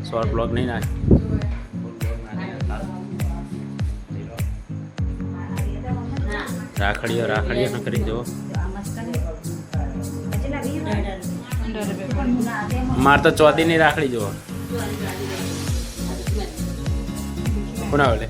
Short blog નહીં નાખ. રાખડીઓ ન કરી દો. મારે તો ચોથીની રાખડી જુઓ. કોના બોલે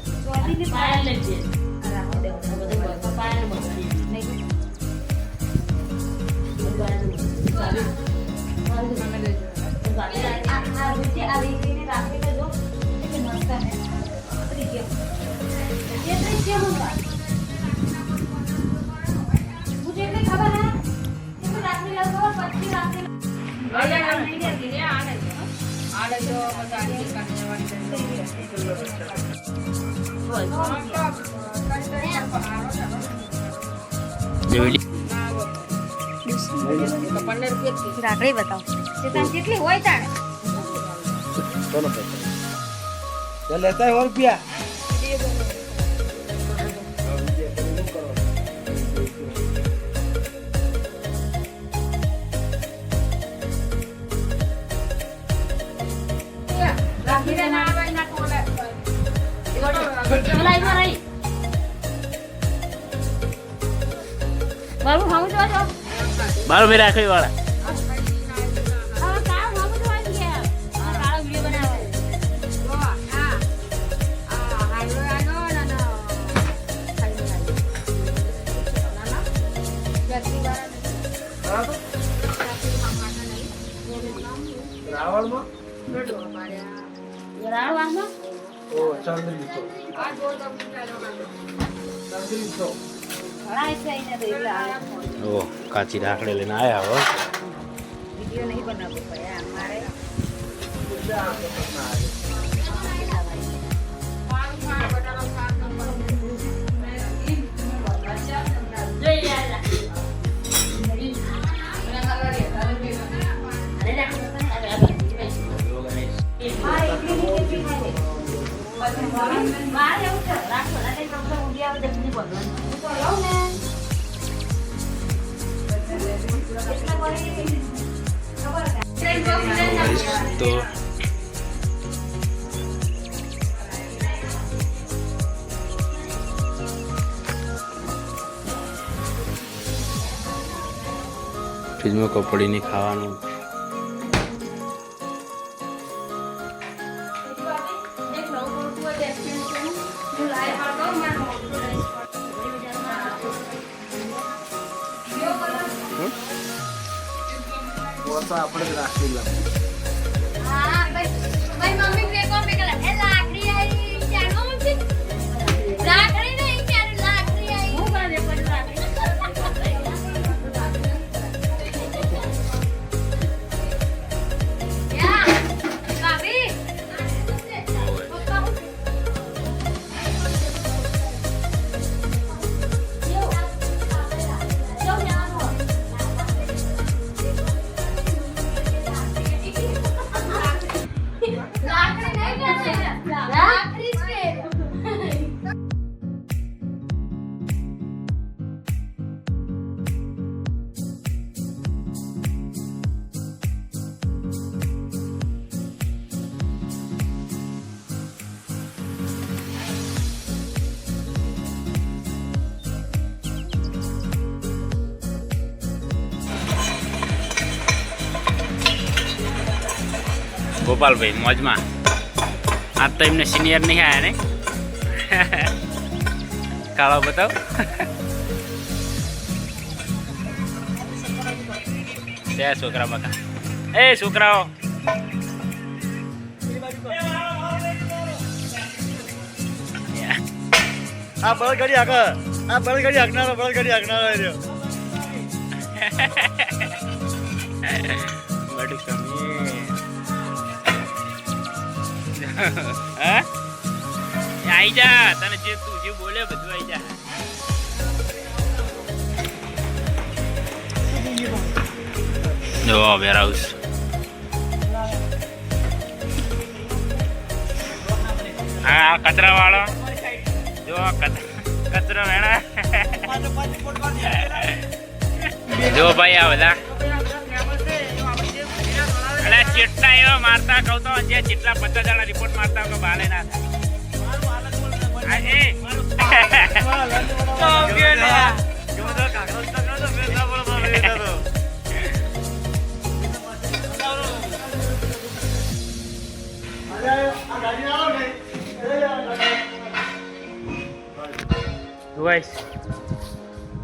રાખડી બતાવો કેટલી હોય તાણે चलो चल लेता है और रुपया બાર મેં રાખડી વાળા કાચી રાખડી લઈને આયા હો. વિડિયો નહીં બનાવવો પડે અમારે. તો ફ્રીજમાં કપડી નહીં ખાવાનું. આપણે રાખી લા મમ્મી કે કોમ કે લાકડી આવી ચાલો મમ્મી લાકડી નહીં ચાલો લાકડી આવી હું બારે પર લાકડી યા ભાભી ગોપાલભાઈ મોજમાં. આજ તો એમને સિનિયર નહીં આવ્યા ને. કાળો બતાવ. ત્યાં છોકરા બકા એ છોકરાઓ આ બળગાડી આગળ આ બળગાડી આગનારો રહ્યો બડી કમી હા આઈ જા. તને જે તું જે બોલે બધું આઈ જા. જો વેરહાઉસ હા કચરા વાળો જો કચરો વેણા જો ભાઈ આ બધા અલા ચેટના એ મારતા કહું તો જે જેટલા 50 જણા રિપોર્ટ મારતા હોય બાલે ના થાય આ એ તો કે ના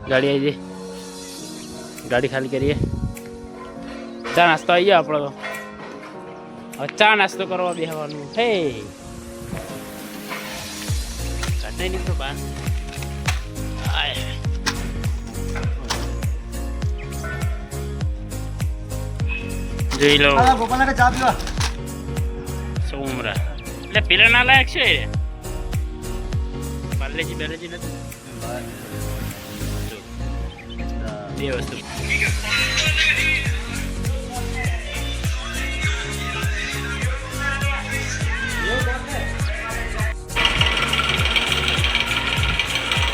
ગાડી આવી જઈ ગાડી ખાલી કરીએ ચા નાસ્તો આવી ગયો આપણો તો હવે ચા નાસ્તો કરવા બેસવાનું હે કાઢે નહીં તો બહાર જોઈ લો ગોપાલને ચા પીવા સોમરા એટલે પેલા ના લાયક છે પાર્લેજી બેલેજી નથી બે વસ્તુ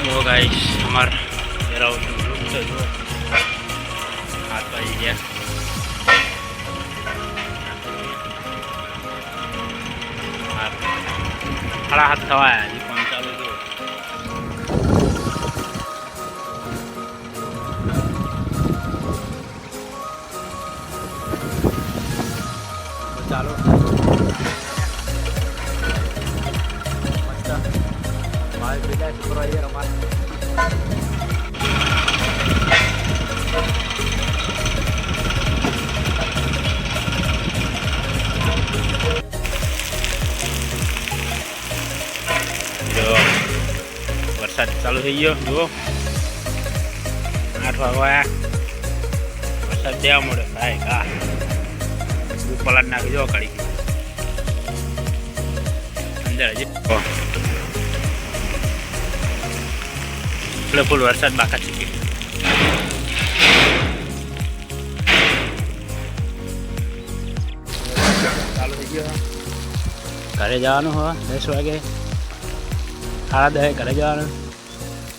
लो गाइस हमार मेरा ग्रुप तो जो हाथ पाई गया खड़ा हाथ खवाया जी कौन चालू जो ચાલો મારે બીજા સુપરવાઇઝર અમારે જો વરસાદ ચાલુ થઈ ગયો જુઓ 8 વાગ્યા વરસાદ દેવા મળ્યો ભાઈ કા પલાટ નાખી જો કાઢી અંદર હજી એટલે ફૂલ વરસાદ બાકા ચૂકી ચાલુ થઈ ગયો ઘરે જવાનું હોય 10 વાગે 10:30 ઘરે જવાનું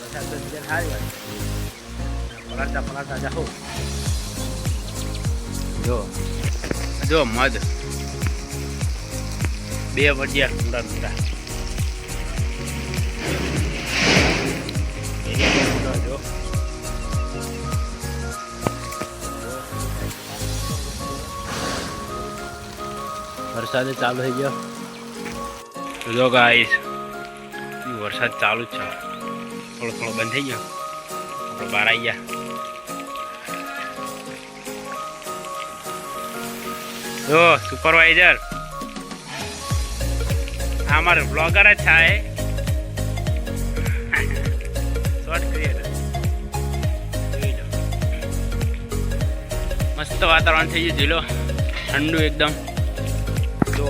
વરસાદ તો સારી વાત પલાટા જાઓ જો મધ 2 વડિયા મોટા મોટા જો વરસાદ ચાલુ થઈ ગયો જો ગાઈસ વરસાદ ચાલુ જ છે થોડો થોડો બંધ થઈ ગયો આપણે બહાર આવી ગયા જો સુપરવાઇઝર અમારે બ્લોગર જ થાય શોર્ટ ક્રિએટર મસ્ત વાતાવરણ થઈ ગયું જીલો ઠંડુ એકદમ જો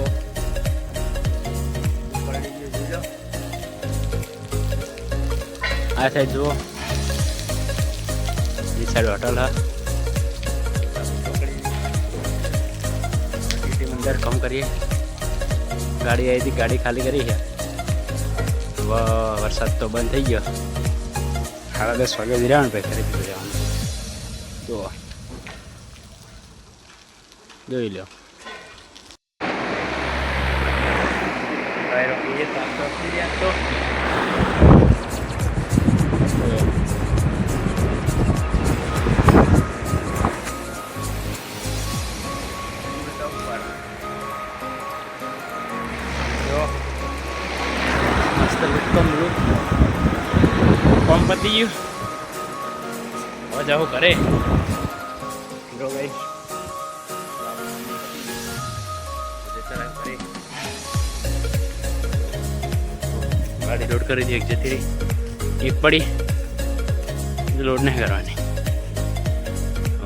આ સાઈડ જુઓ એ સાઈડ હોટલ હા અંદર કમ કરીએ ગાડી આવી હતી ગાડી ખાલી કરી છે વરસાદ તો બંધ થઈ ગયો 10:30 વાગે વિરાણ પે ખરીદી જવાનું જુઓ જોઈ લો તો કોમ પતી ગયું હવે જાઓ ઘરે ગાડી લોડ કરી દી એક જતી રહી એક પડી લોડ નહીં કરવાની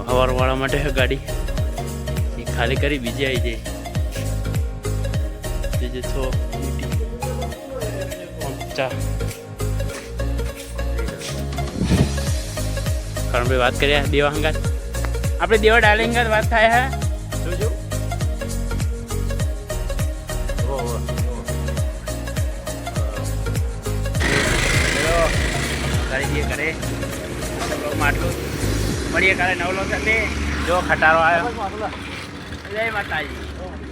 હવારવાળા માટે ગાડી એક ખાલી કરી બીજી આવી જાય જે છો ચા ભાઈ વાત કરીએ દેવા હંગાત આપણે દેવા ડાલે હંગાત વાત થાય હે જોજો કરી દઈએ કરે માટલું મળીએ કાલે 9 વાગે જો ખટારો આવ્યો જય માતાજી